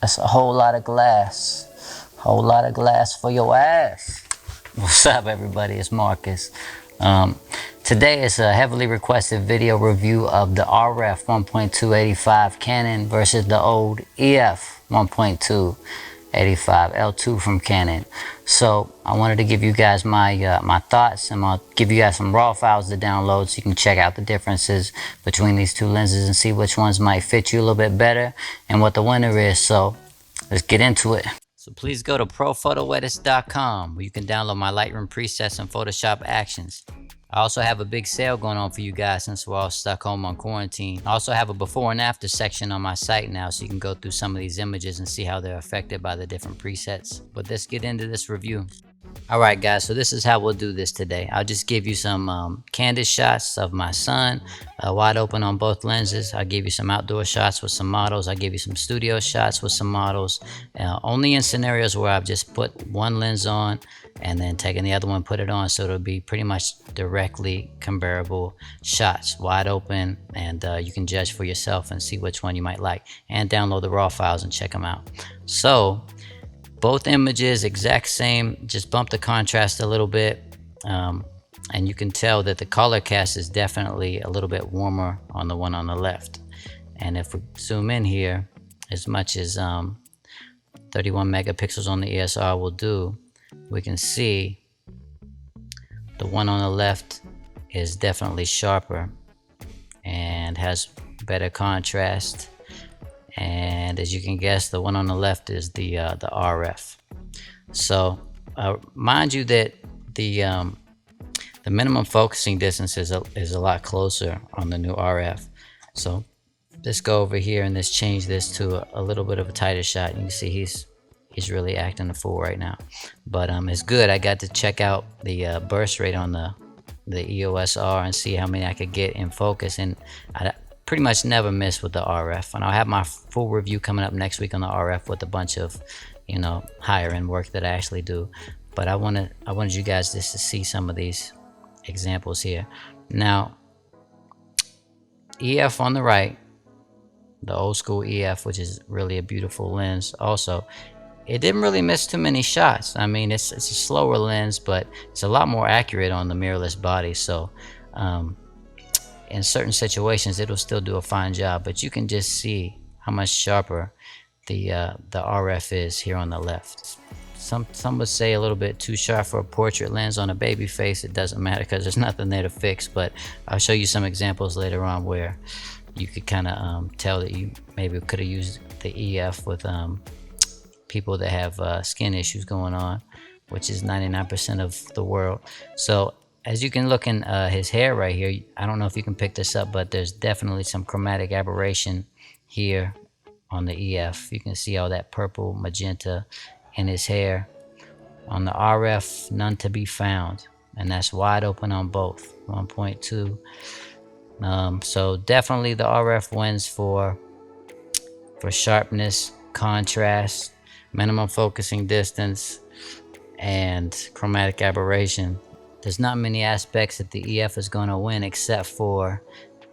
That's a whole lot of glass. Whole lot of glass for your ass. What's up, everybody? It's Marcus. Today is a heavily requested video review of the RF 1.285 Canon versus the old EF 1.2 85 L2 from Canon. So I wanted to give you guys my thoughts, and I'll give you guys some raw files to download so you can check out the differences between these two lenses and see which ones might fit you a little bit better and what the winner is. So let's get into it. So please go to ProPhotoEdits.com where you can download my Lightroom presets and Photoshop actions. I also have a big sale going on for you guys since we're all stuck home on quarantine. I also have a before and after section on my site now, so you can go through some of these images and see how they're affected by the different presets. But let's get into this review. Alright guys, so this is how we'll do this today. I'll just give you some candid shots of my son, wide open on both lenses. I'll give you some outdoor shots with some models. I'll give you some studio shots with some models. Only in scenarios where I've just put one lens on and then taken the other one, put it on, so it'll be pretty much directly comparable shots, wide open, and you can judge for yourself and see which one you might like, and download the raw files and check them out. So both images exact same, just bump the contrast a little bit, and you can tell that the color cast is definitely a little bit warmer on the one on the left. And if we zoom in here, as much as 31 megapixels on the ESR will do, we can see the one on the left is definitely sharper and has better contrast. And as you can guess, the one on the left is the RF. So mind you that the minimum focusing distance is a lot closer on the new RF. So let's go over here and let's change this to a little bit of a tighter shot. You can see he's really acting a fool right now, but it's good. I got to check out the burst rate on the EOS R and see how many I could get in focus, and I pretty much never miss with the RF. And I'll have my full review coming up next week on the RF with a bunch of, you know, higher end work that I actually do. But I wanted you guys just to see some of these examples here. Now, EF on the right, the old school EF, which is really a beautiful lens also, it didn't really miss too many shots. I mean, it's a slower lens, but it's a lot more accurate on the mirrorless body. So in certain situations it'll still do a fine job, but you can just see how much sharper the RF is here on the left. Some would say a little bit too sharp for a portrait lens. On a baby face it doesn't matter because there's nothing there to fix, but I'll show you some examples later on where you could kind of tell that you maybe could have used the EF with people that have skin issues going on, which is 99% of the world. So as you can look in his hair right here, I don't know if you can pick this up, but there's definitely some chromatic aberration here on the EF. You can see all that purple magenta in his hair. On the RF, none to be found, and that's wide open on both 1.2. So definitely the RF wins for sharpness, contrast, minimum focusing distance, and chromatic aberration. There's not many aspects that the EF is going to win except for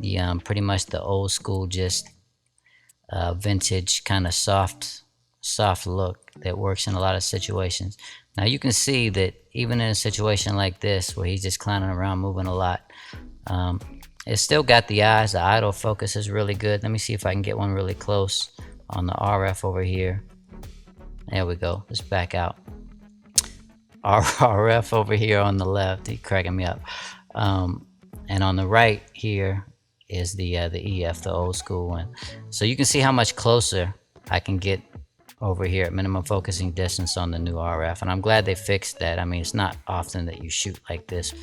the pretty much the old school, just vintage kind of soft look that works in a lot of situations. Now you can see that even in a situation like this where he's just clowning around, moving a lot, it's still got the eyes. The idle focus is really good. Let me see if I can get one really close on the RF over here. There we go. Let's back out. RF over here on the left, he's cracking me up. And on the right here is the EF, the old school one. So you can see how much closer I can get over here at minimum focusing distance on the new RF, and I'm glad they fixed that. I mean, it's not often that you shoot like this.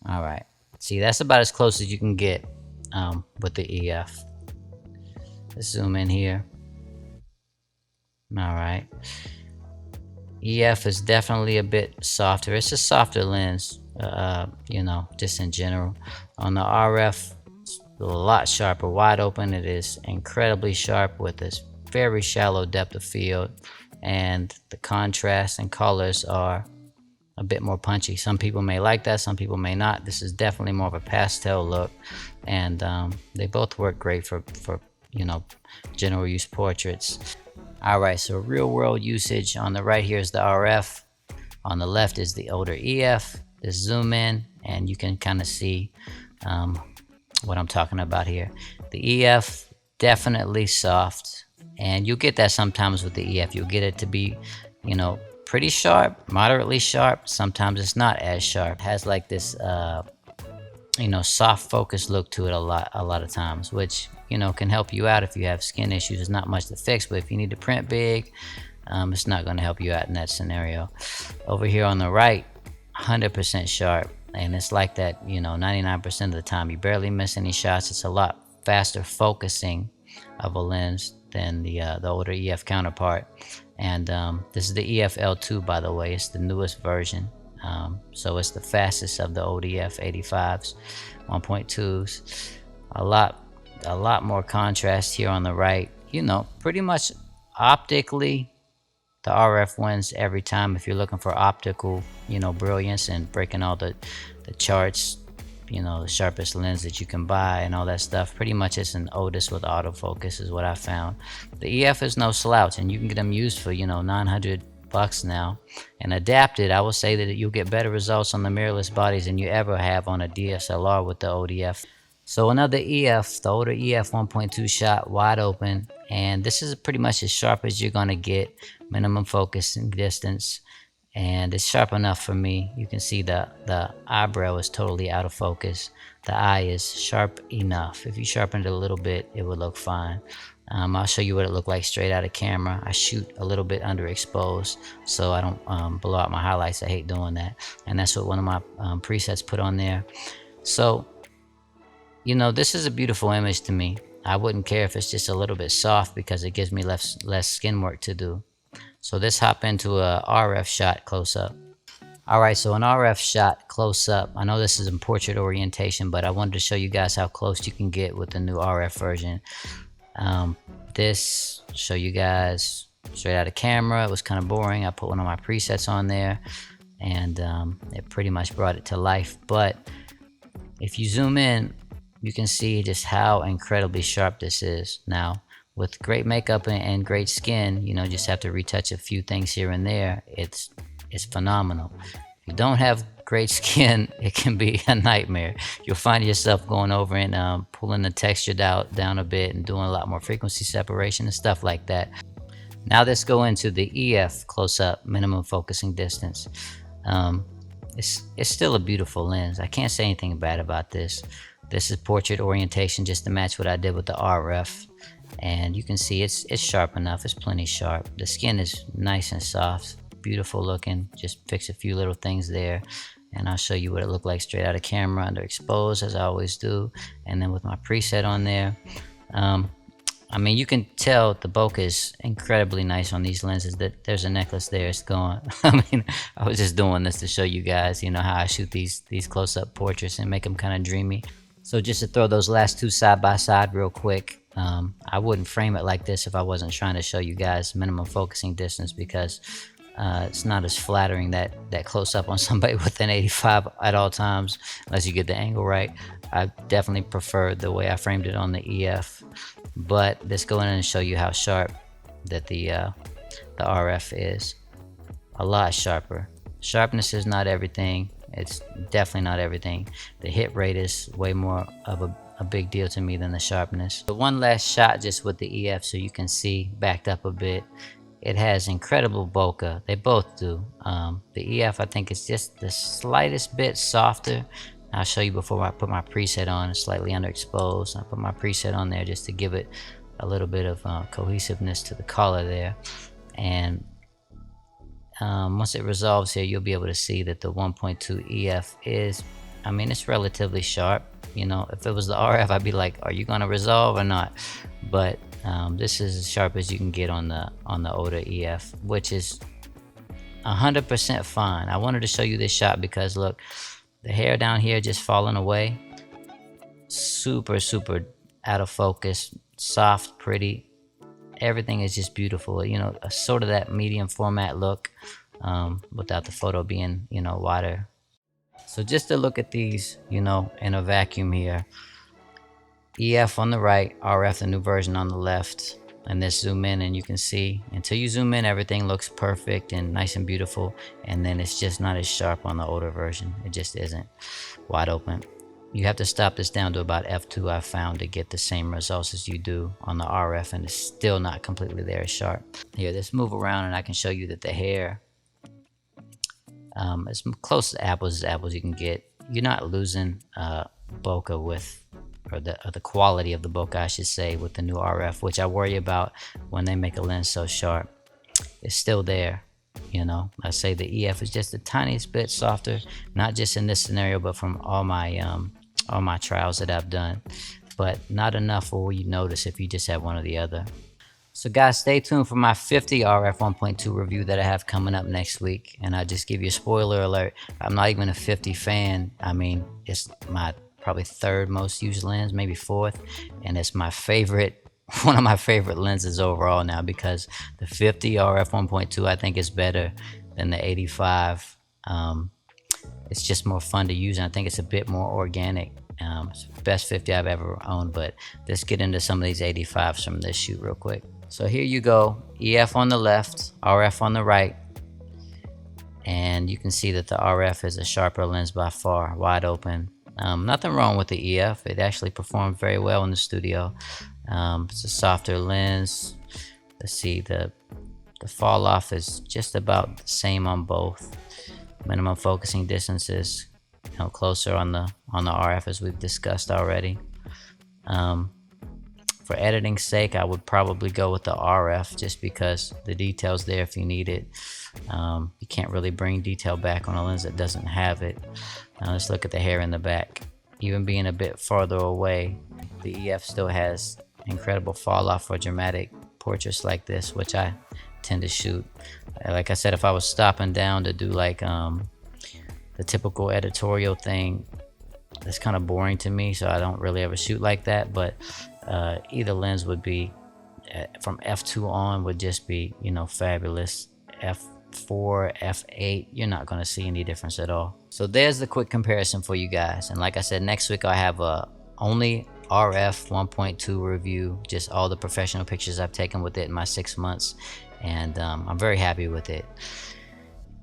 All right, see, that's about as close as you can get with the EF. Let's zoom in here. All right, EF is definitely a bit softer. It's a softer lens, you know, just in general. On the RF, it's a lot sharper, wide open. It is incredibly sharp with this very shallow depth of field, and the contrast and colors are a bit more punchy. Some people may like that, some people may not. This is definitely more of a pastel look, and they both work great for you know, general use portraits. All right, so real world usage on the right here is the RF. On the left is the older EF. Just zoom in and you can kind of see what I'm talking about here. The EF, definitely soft. And you'll get that sometimes with the EF. You'll get it to be, you know, pretty sharp, moderately sharp. Sometimes it's not as sharp. It has like this, you know, soft focus look to it a lot of times, which, you know, can help you out if you have skin issues. There's not much to fix, but if you need to print big, it's not going to help you out in that scenario. Over here on the right, 100% sharp, and it's like that, you know, 99% of the time. You barely miss any shots. It's a lot faster focusing of a lens than the older EF counterpart. And this is the EF L2, by the way. It's the newest version. So it's the fastest of the old EF 85s, 1.2s. A lot more contrast here on the right. You know, pretty much optically, the RF wins every time if you're looking for optical, you know, brilliance and breaking all the charts, you know, the sharpest lens that you can buy and all that stuff. Pretty much it's an Otis with autofocus is what I found. The EF is no slouch, and you can get them used for, you know, $900 now. And adapted, I will say that you'll get better results on the mirrorless bodies than you ever have on a DSLR with the old EF. So another EF, the older EF 1.2 shot, wide open, and this is pretty much as sharp as you're gonna get, minimum focus and distance, and it's sharp enough for me. You can see the eyebrow is totally out of focus. The eye is sharp enough. If you sharpen it a little bit, it would look fine. I'll show you what it looked like straight out of camera. I shoot a little bit underexposed so I don't blow out my highlights. I hate doing that, and that's what one of my presets put on there. So, you know, this is a beautiful image to me. I wouldn't care if it's just a little bit soft because it gives me less skin work to do. So let's hop into a RF shot close up. All right, so an RF shot close up. I know this is in portrait orientation, but I wanted to show you guys how close you can get with the new RF version. This show you guys straight out of camera. It was kind of boring. I put one of my presets on there, and it pretty much brought it to life. But if you zoom in, you can see just how incredibly sharp this is. Now, with great makeup and great skin, you know, just have to retouch a few things here and there. It's phenomenal. If you don't have great skin, it can be a nightmare. You'll find yourself going over and pulling the texture down a bit and doing a lot more frequency separation and stuff like that. Now let's go into the EF close-up minimum focusing distance. It's still a beautiful lens. I can't say anything bad about this. This is portrait orientation just to match what I did with the RF. And you can see it's sharp enough. It's plenty sharp. The skin is nice and soft, beautiful looking. Just fix a few little things there, and I'll show you what it looked like straight out of camera underexposed, as I always do. And then with my preset on there, I mean, you can tell the bokeh is incredibly nice on these lenses. That there's a necklace there, it's gone. I mean, I was just doing this to show you guys, you know, how I shoot these close-up portraits and make them kind of dreamy. So just to throw those last two side by side real quick, I wouldn't frame it like this if I wasn't trying to show you guys minimum focusing distance, because it's not as flattering that close up on somebody with an 85 at all times, unless you get the angle right. I definitely prefer the way I framed it on the EF, but let's go in and show you how sharp that the RF is. A lot sharper. Sharpness is not everything. It's definitely not everything. The hit rate is way more of a big deal to me than the sharpness. But one last shot just with the EF so you can see, backed up a bit. It has incredible bokeh. They both do. The EF, I think, is just the slightest bit softer. I'll show you before I put my preset on. It's slightly underexposed. I put my preset on there just to give it a little bit of cohesiveness to the color there. And once it resolves here, you'll be able to see that the 1.2 EF is, I mean, it's relatively sharp. You know, if it was the RF, I'd be like, are you gonna resolve or not? But this is as sharp as you can get on the older EF, which is 100% fine. I wanted to show you this shot because look, the hair down here just falling away. Super out of focus, soft, pretty. Everything is just beautiful. You know, sort of that medium format look, without the photo being, you know, wider. So just to look at these, you know, in a vacuum here. EF on the right, RF, the new version, on the left. and then zoom in, and you can see until you zoom in, everything looks perfect and nice and beautiful, and then it's just not as sharp on the older version. It just isn't. Wide open. You have to stop this down to about f2, I found, to get the same results as you do on the RF, and it's still not completely there as sharp. Here, let's move around and I can show you that the hair, as close to apples as apples you can get. You're not losing bokeh with, or the quality of the bokeh, I should say, with the new RF, which I worry about when they make a lens so sharp. It's still there, you know. I say the EF is just the tiniest bit softer, not just in this scenario, but from all my trials that I've done, but not enough where you notice if you just have one or the other. So guys, stay tuned for my 50 RF 1.2 review that I have coming up next week. And I'll just give you a spoiler alert. I'm not even a 50 fan. I mean, it's my probably third most used lens, maybe fourth. And it's my favorite, one of my favorite lenses overall now, because the 50 RF 1.2 I think is better than the 85. It's just more fun to use, and I think it's a bit more organic. It's the best 50 I've ever owned. But let's get into some of these 85s from this shoot real quick. So here you go, EF on the left, RF on the right, and you can see that the RF is a sharper lens by far, wide open. Nothing wrong with the EF. It actually performed very well in the studio. It's a softer lens. Let's see, the fall off is just about the same on both. Minimum focusing distances, you know, closer on the RF, as we've discussed already. For editing's sake, I would probably go with the RF, just because the detail's there if you need it. You can't really bring detail back on a lens that doesn't have it. Now let's look at the hair in the back. Even being a bit farther away, the EF still has incredible fall off for dramatic portraits like this, which I tend to shoot. Like I said, if I was stopping down to do like the typical editorial thing, that's kind of boring to me, so I don't really ever shoot like that. But either lens would be, from f2 on, would just be, you know, fabulous. f4, f8, you're not going to see any difference at all. So there's the quick comparison for you guys. And like I said, next week I have a only RF 1.2 review, just all the professional pictures I've taken with it in my 6 months, and I'm very happy with it.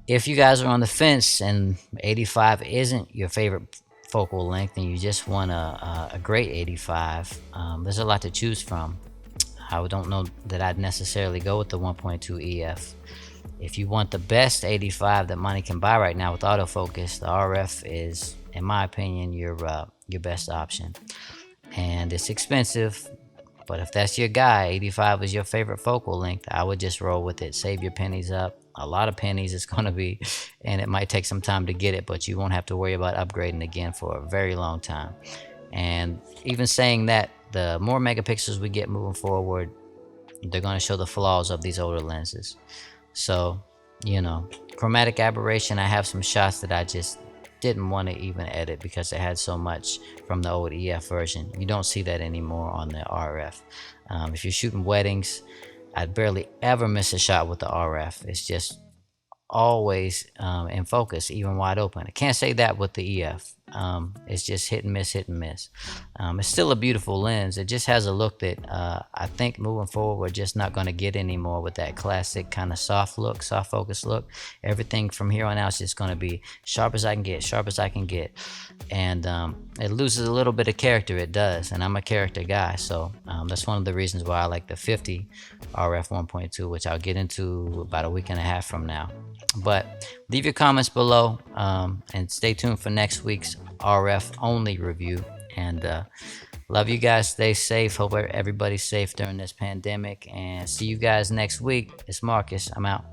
If you guys are on the fence and 85 isn't your favorite focal length and you just want a great 85, there's a lot to choose from. I don't know that I'd necessarily go with the 1.2 EF. If you want the best 85 that money can buy right now with autofocus, the RF is, in my opinion, your best option. And it's expensive, but if that's your guy, 85 is your favorite focal length, I would just roll with it. Save your pennies up. A lot of pennies it's going to be, and it might take some time to get it, but you won't have to worry about upgrading again for a very long time. And even saying that, the more megapixels we get moving forward, they're going to show the flaws of these older lenses. So, you know, chromatic aberration, I have some shots that I just didn't want to even edit because it had so much from the old EF version. You don't see that anymore on the RF. If you're shooting weddings, I'd barely ever miss a shot with the RF. It's just always in focus, even wide open. I can't say that with the EF. It's just hit and miss, hit and miss. It's still a beautiful lens. It just has a look that I think moving forward we're just not going to get anymore with that classic kind of soft look, soft focus look. Everything from here on out is just going to be sharp as I can get, sharp as I can get. And it loses a little bit of character, it does. And I'm a character guy, so that's one of the reasons why I like the 50 RF 1.2, which I'll get into about a week and a half from now. But leave your comments below, and stay tuned for next week's RF only review. And love you guys. Stay safe. Hope everybody's safe during this pandemic, and see you guys next week. It's Marcus. I'm out.